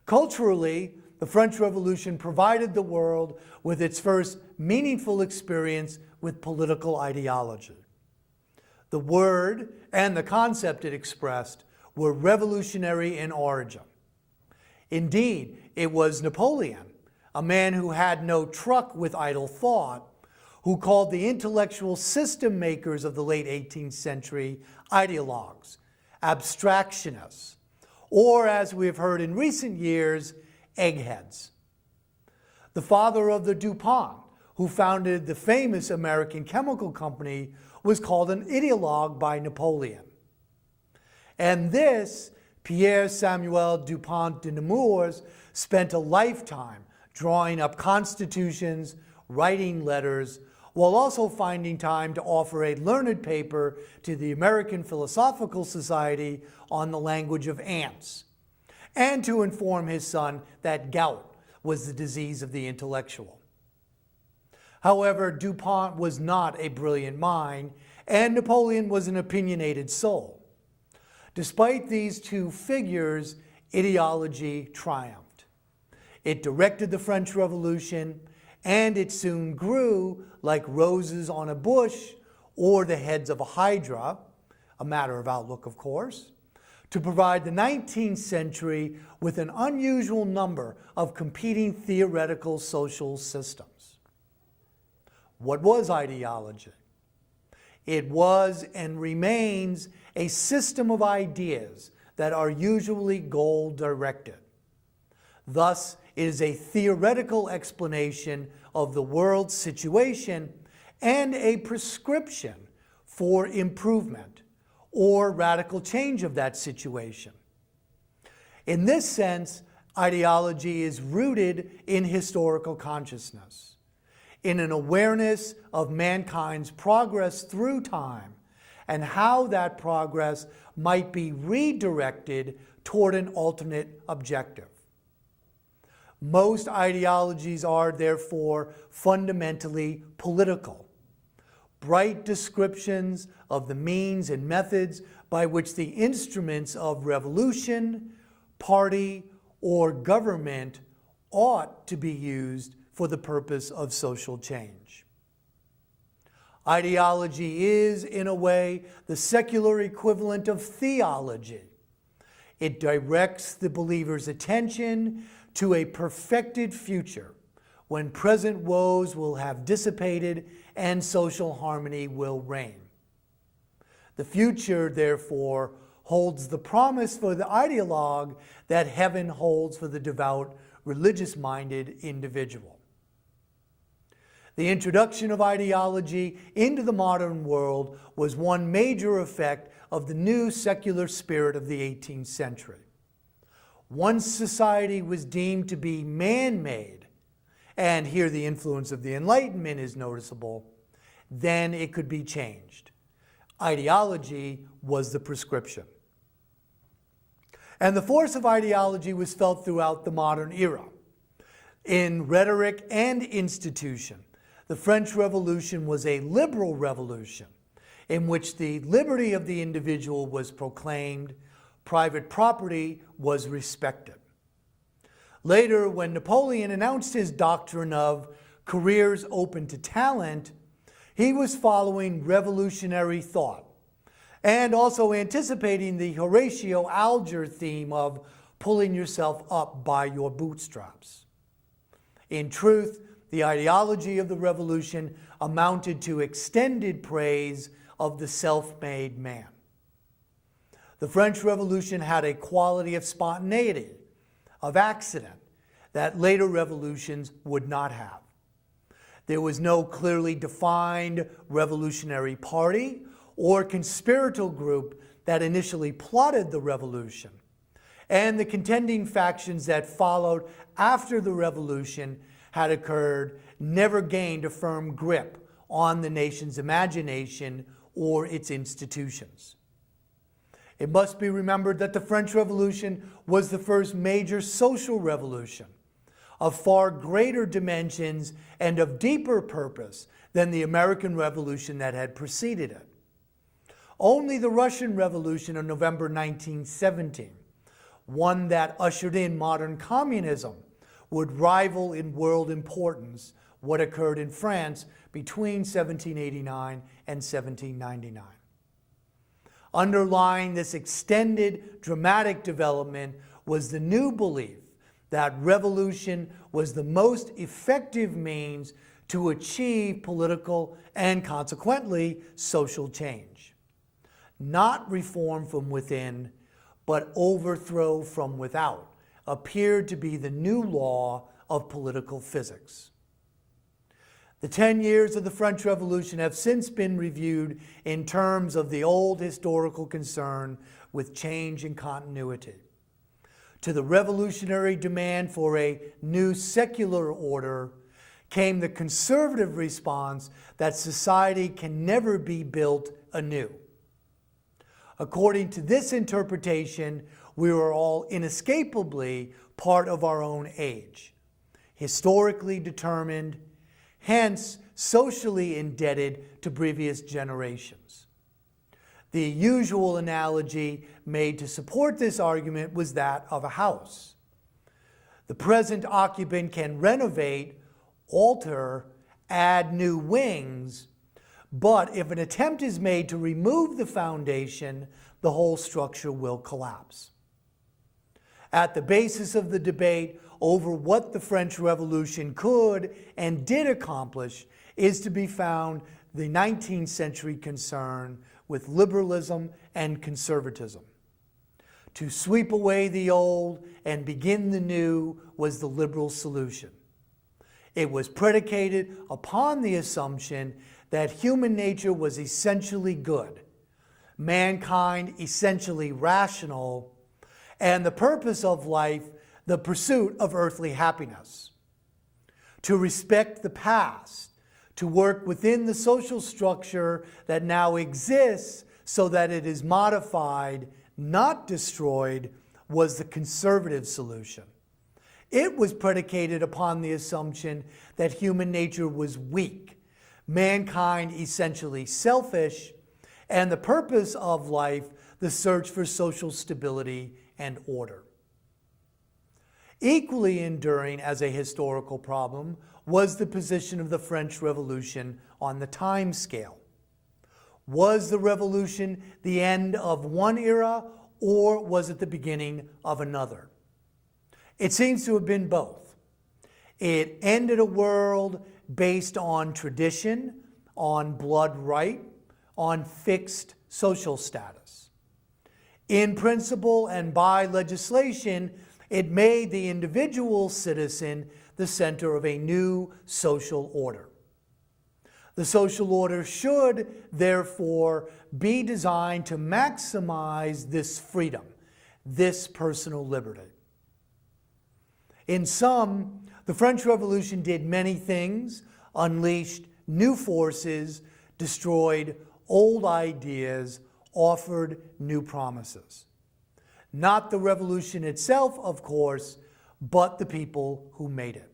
Culturally, the French Revolution provided the world with its first meaningful experience with political ideology. The word and the concept it expressed were revolutionary in origin. Indeed, it was Napoleon, a man who had no truck with idle thought, who called the intellectual system makers of the late 18th century ideologues, abstractionists, or, as we have heard in recent years, eggheads. The father of the DuPont, who founded the famous American chemical company, was called an ideologue by Napoleon. And this, Pierre Samuel Dupont de Nemours, spent a lifetime drawing up constitutions, writing letters, while also finding time to offer a learned paper to the American Philosophical Society on the language of ants, and to inform his son that gout was the disease of the intellectual. However, DuPont was not a brilliant mind, and Napoleon was an opinionated soul. Despite these two figures, ideology triumphed. It directed the French Revolution, and it soon grew like roses on a bush or the heads of a hydra, a matter of outlook, of course, to provide the 19th century with an unusual number of competing theoretical social systems. What was ideology? It was and remains a system of ideas that are usually goal-directed. Thus, it is a theoretical explanation of the world's situation and a prescription for improvement or radical change of that situation. In this sense, ideology is rooted in historical consciousness, in an awareness of mankind's progress through time and how that progress might be redirected toward an alternate objective. Most ideologies are, therefore, fundamentally political. Bright descriptions of the means and methods by which the instruments of revolution, party, or government ought to be used for the purpose of social change. Ideology is, in a way, the secular equivalent of theology. It directs the believer's attention to a perfected future when present woes will have dissipated and social harmony will reign. The future, therefore, holds the promise for the ideologue that heaven holds for the devout, religious-minded individual. The introduction of ideology into the modern world was one major effect of the new secular spirit of the 18th century. Once society was deemed to be man-made, and here the influence of the Enlightenment is noticeable, then it could be changed. Ideology was the prescription. And the force of ideology was felt throughout the modern era. In rhetoric and institution, the French Revolution was a liberal revolution in which the liberty of the individual was proclaimed, private property was respected. Later, when Napoleon announced his doctrine of careers open to talent, he was following revolutionary thought and also anticipating the Horatio Alger theme of pulling yourself up by your bootstraps. In truth, the ideology of the revolution amounted to extended praise of the self-made man. The French Revolution had a quality of spontaneity, of accident, that later revolutions would not have. There was no clearly defined revolutionary party or conspiratorial group that initially plotted the revolution, and the contending factions that followed after the revolution had occurred never gained a firm grip on the nation's imagination or its institutions. It must be remembered that the French Revolution was the first major social revolution of far greater dimensions and of deeper purpose than the American Revolution that had preceded it. Only the Russian Revolution of November 1917 one that ushered in modern communism, would rival in world importance what occurred in France between 1789 and 1799. Underlying this extended dramatic development was the new belief that revolution was the most effective means to achieve political and consequently social change. Not reform from within, but overthrow from without appeared to be the new law of political physics. The 10 years of the French Revolution have since been reviewed in terms of the old historical concern with change and continuity. To the revolutionary demand for a new secular order came the conservative response that society can never be built anew. According to this interpretation, we are all inescapably part of our own age, historically determined, hence socially indebted to previous generations. The usual analogy made to support this argument was that of a house. The present occupant can renovate, alter, add new wings, but if an attempt is made to remove the foundation, the whole structure will collapse. At the basis of the debate over what the French Revolution could and did accomplish is to be found the 19th century concern with liberalism and conservatism. To sweep away the old and begin the new was the liberal solution. It was predicated upon the assumption that human nature was essentially good, mankind essentially rational, and the purpose of life the pursuit of earthly happiness. To respect the past, to work within the social structure that now exists so that it is modified, not destroyed, was the conservative solution. It was predicated upon the assumption that human nature was weak, mankind essentially selfish, and the purpose of life the search for social stability and order. Equally enduring as a historical problem was the position of the French Revolution on the time scale. Was the revolution the end of one era, or was it the beginning of another? It seems to have been both. It ended a world based on tradition, on blood right, on fixed social status. In principle and by legislation, it made the individual citizen the center of a new social order. The social order should, therefore, be designed to maximize this freedom, this personal liberty. In sum, the French Revolution did many things, unleashed new forces, destroyed old ideas, offered new promises. Not the revolution itself, of course, but the people who made it.